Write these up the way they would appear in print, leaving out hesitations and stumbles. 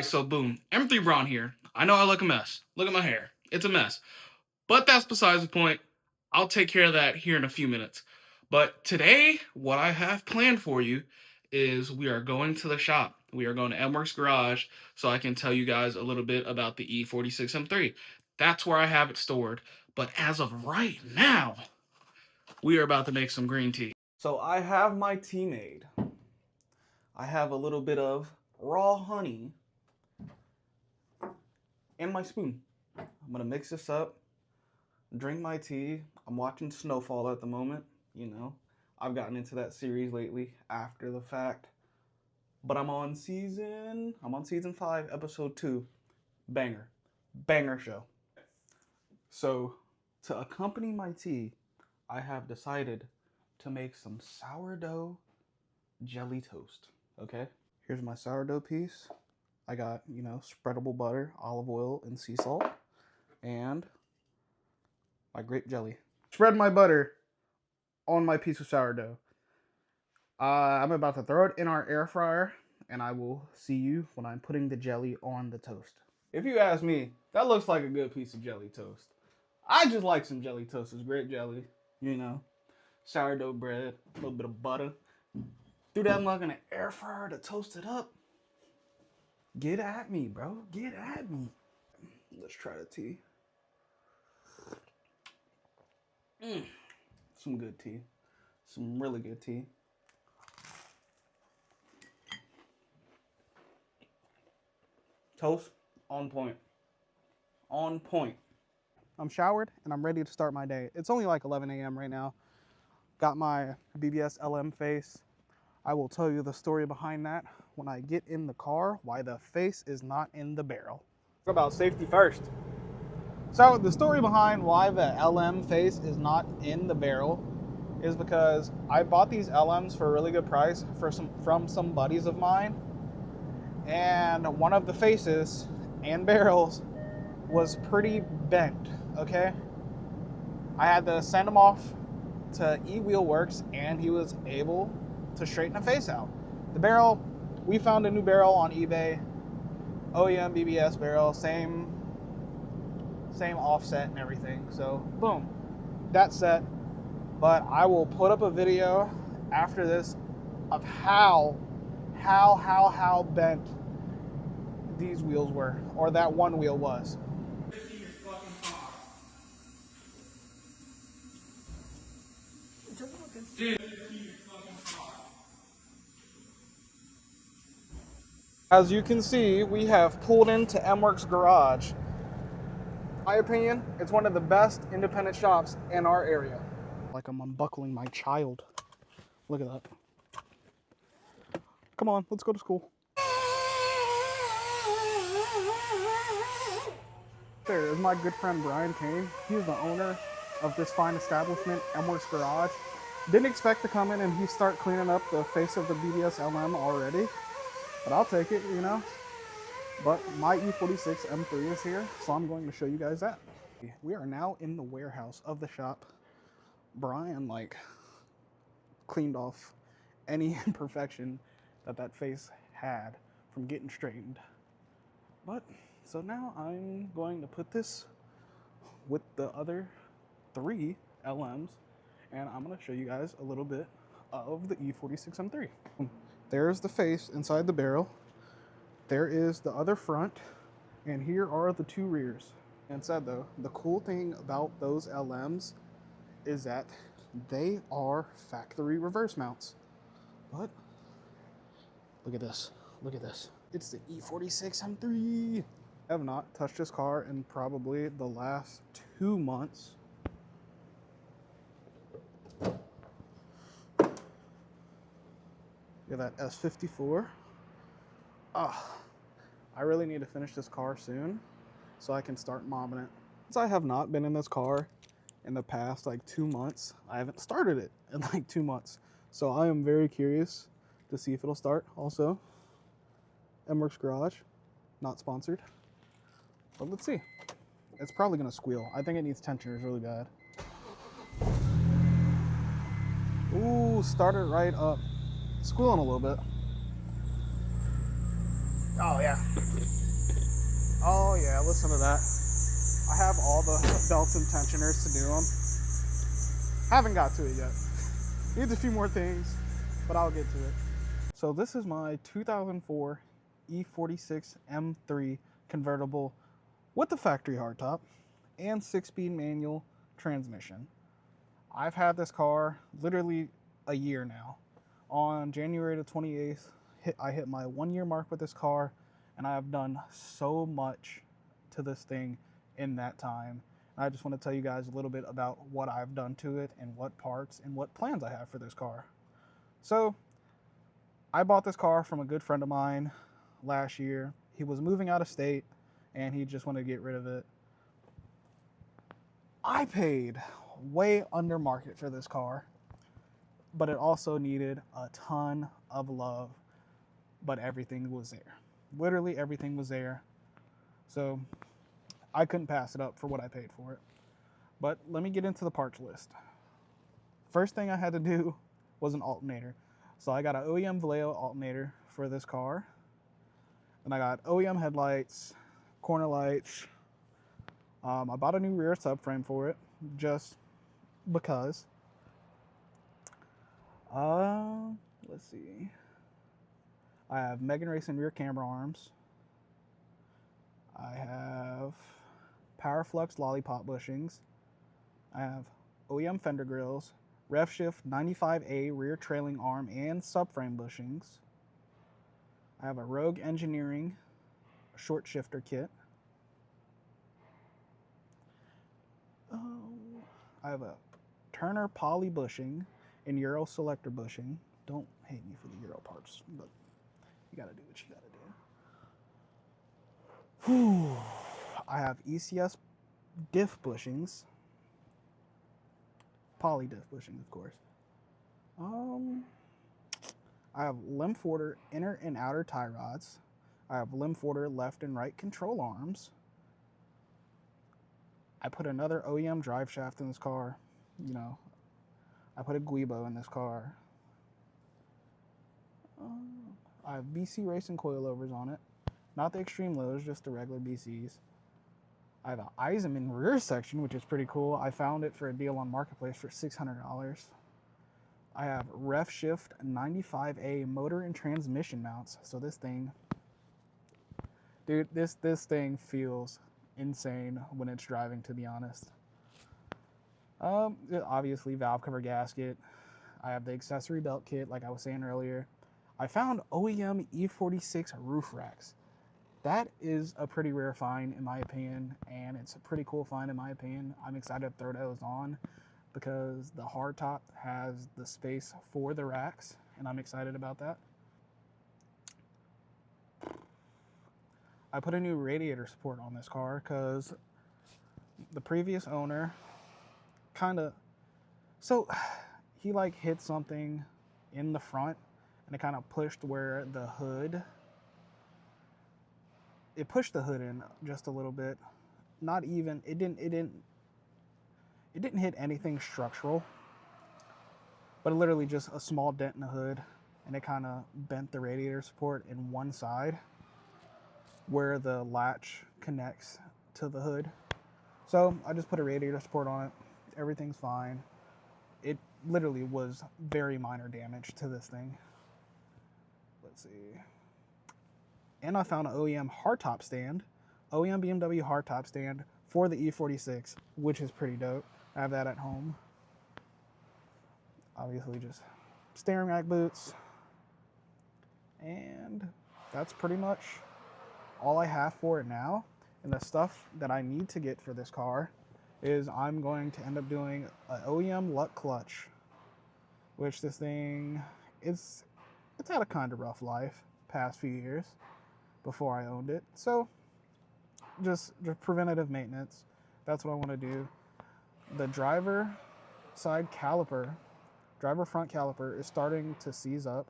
So boom, M3 Braun here. I know I look a mess. Look at my hair. It's a mess. But that's besides the point. I'll take care of that here in a few minutes. But today, what I have planned for you is we are going to the shop. We are going to MWorks Garage so I can tell you guys a little bit about the E46 M3. That's where I have it stored. But as of right now, we are about to make some green tea. So I have my tea made. I have a little bit of raw honey and my spoon. I'm gonna mix this up, drink my tea. I'm watching Snowfall at the moment, you know. I've gotten into that series lately after the fact. But I'm on season 5, episode 2. Banger show. So to accompany my tea, I have decided to make some sourdough jelly toast, okay? Here's my sourdough piece. I got, you know, spreadable butter, olive oil, and sea salt, and my grape jelly. Spread my butter on my piece of sourdough. I'm about to throw it in our air fryer, and I will see you when I'm putting the jelly on the toast. If you ask me, that looks like a good piece of jelly toast. I just like some jelly toast. It's grape jelly, you know, sourdough bread, a little bit of butter. Threw that mug in an air fryer to toast it up. Get at me, bro. Get at me. Let's try the tea. Some good tea. Some really good tea. Toast, on point. On point. I'm showered and I'm ready to start my day. It's only like 11 a.m. right now. Got my BBS LM face. I will tell you the story behind that when I get in the car, why the face is not in the barrel. Talk about safety first. So the story behind why the LM face is not in the barrel is because I bought these LMs for a really good price from some buddies of mine, and one of the faces and barrels was pretty bent, okay? I had to send him off to eWheelworks and he was able to straighten the face out. The barrel, we found a new barrel on eBay, OEM BBS barrel, same offset and everything. So boom, that's set. But I will put up a video after this of how bent these wheels were, or that one wheel was. As you can see, we have pulled into MWorks Garage. In my opinion, it's one of the best independent shops in our area. Like I'm unbuckling my child. Look at that. Come on, let's go to school. There is my good friend Brian Kane. He's the owner of this fine establishment, MWorks Garage. Didn't expect to come in and he start cleaning up the face of the BBS LM already. But I'll take it, you know. But my E46 M3 is here, so I'm going to show you guys that. We are now in the warehouse of the shop. Brian, like, cleaned off any imperfection that face had from getting straightened. But, so now I'm going to put this with the other 3 LMs, and I'm going to show you guys a little bit of the E46 M3. There's the face inside the barrel. There is the other front, and here are the 2 rears. And said though, the cool thing about those LMs is that they are factory reverse mounts. But look at this, look at this. It's the E46 M3. I have not touched this car in probably the last 2 months. Look at that S54. I really need to finish this car soon so I can start mobbing it. Since I have not been in this car in the past like 2 months, I haven't started it in like 2 months. So I am very curious to see if it'll start. Also, MWorks Garage, not sponsored, but let's see. It's probably gonna squeal. I think it needs tensioners really bad. Ooh, started right up. Squealing a little bit. Oh yeah. Oh yeah, listen to that. I have all the belts and tensioners to do them. Haven't got to it yet. Needs a few more things, but I'll get to it. So this is my 2004 e46 M3 convertible with the factory hardtop and 6-speed manual transmission. I've had this car literally a year now. On January the 28th, I hit my 1-year mark with this car, and I have done so much to this thing in that time. I just want to tell you guys a little bit about what I've done to it and what parts and what plans I have for this car. So, I bought this car from a good friend of mine last year. He was moving out of state and he just wanted to get rid of it. I paid way under market for this car, but it also needed a ton of love. But everything was there. Literally everything was there. So I couldn't pass it up for what I paid for it. But let me get into the parts list. First thing I had to do was an alternator. So I got an OEM Vallejo alternator for this car. And I got OEM headlights, corner lights. I bought a new rear subframe for it, just because. Let's see. I have Megan Racing rear camber arms. I have Powerflex lollipop bushings. I have OEM fender grills, RevShift 95A rear trailing arm and subframe bushings. I have a Rogue Engineering short shifter kit. I have a Turner poly bushing and Euro selector bushing. Don't hate me for the Euro parts, but you gotta do what you gotta do. Whew. I have ECS diff bushings. Poly diff bushings, of course. I have Limforder inner and outer tie rods. I have Limforder left and right control arms. I put another OEM drive shaft in this car. You know, I put a Guibo in this car. I have BC Racing coilovers on it. Not the extreme lows, just the regular BCs. I have an Eisenman rear section, which is pretty cool. I found it for a deal on Marketplace for $600. I have RevShift 95A motor and transmission mounts. So this thing, dude, this thing feels insane when it's driving, to be honest. Obviously valve cover gasket. I have the accessory belt kit, like I was saying earlier. I found OEM e46 roof racks. That is a pretty rare find in my opinion, and it's a pretty cool find in my opinion. I'm excited to throw those on because the hardtop has the space for the racks, and I'm excited about that. I put a new radiator support on this car because the previous owner he like hit something in the front and it kind of pushed where the hood, it pushed the hood in just a little bit. Not even, it didn't hit anything structural, but literally just a small dent in the hood, and it kind of bent the radiator support in one side where the latch connects to the hood. So I just put a radiator support on it. Everything's fine. It literally was very minor damage to this thing. Let's see. And I found an OEM hardtop stand, OEM BMW hardtop stand for the E46, which is pretty dope. I have that at home. Obviously just steering rack boots. And that's pretty much all I have for it now. And the stuff that I need to get for this car is I'm going to end up doing an OEM Luck clutch, which this thing, it's had a kind of rough life past few years before I owned it. So just preventative maintenance. That's what I want to do. The driver front caliper is starting to seize up.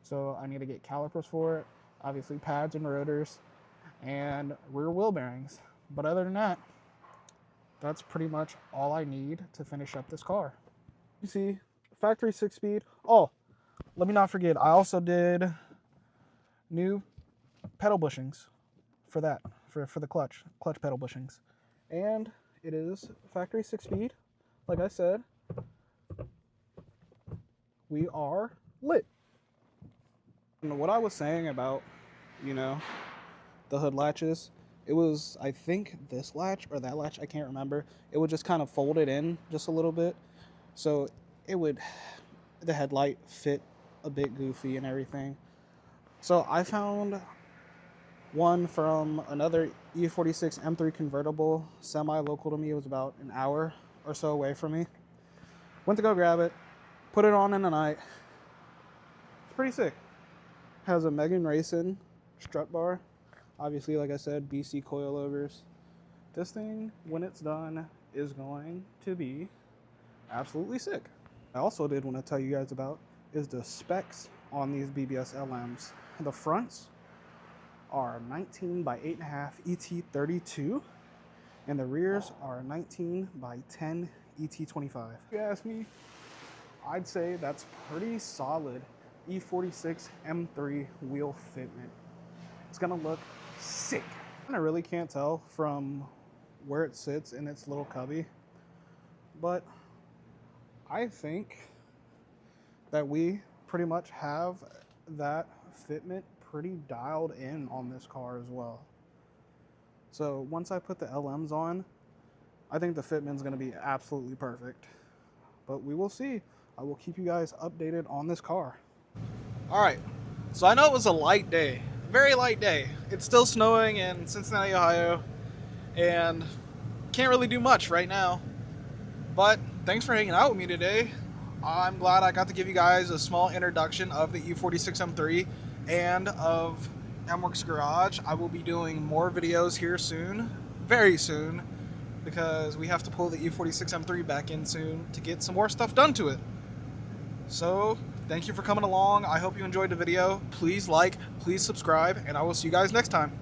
So I need to get calipers for it. Obviously pads and rotors and rear wheel bearings. But other than that, that's pretty much all I need to finish up this car. You see, factory 6-speed. Oh, let me not forget, I also did new pedal bushings for that, for the clutch pedal bushings. And it is factory 6-speed. Like I said, we are lit. And what I was saying about, you know, the hood latches, it was, I think, this latch or that latch, I can't remember. It would just kind of fold it in just a little bit. So it would, the headlight fit a bit goofy and everything. So I found one from another e46 M3 convertible, semi-local to me. It was about an hour or so away from me. Went to go grab it, put it on in the night. It's pretty sick. Has a Megan Racing strut bar. Obviously, like I said, BC coilovers. This thing, when it's done, is going to be absolutely sick. I also did want to tell you guys about is the specs on these BBS LMs. The fronts are 19 by 8.5 ET32, and the rears are 19 by 10 ET25. If you ask me, I'd say that's pretty solid e46 M3 wheel fitment. It's gonna look sick. I really can't tell from where it sits in its little cubby, but I think that we pretty much have that fitment pretty dialed in on this car as well. So once I put the LMs on, I think the fitment's gonna be absolutely perfect. But we will see. I will keep you guys updated on this car. All right, so I know it was a light day, very light day. It's still snowing in Cincinnati, Ohio, and can't really do much right now. But thanks for hanging out with me today. I'm glad I got to give you guys a small introduction of the e46 M3 and of MWorks Garage. I will be doing more videos here soon, very soon, because we have to pull the e46 M3 back in soon to get some more stuff done to it. So thank you for coming along. I hope you enjoyed the video. Please like, please subscribe, and I will see you guys next time.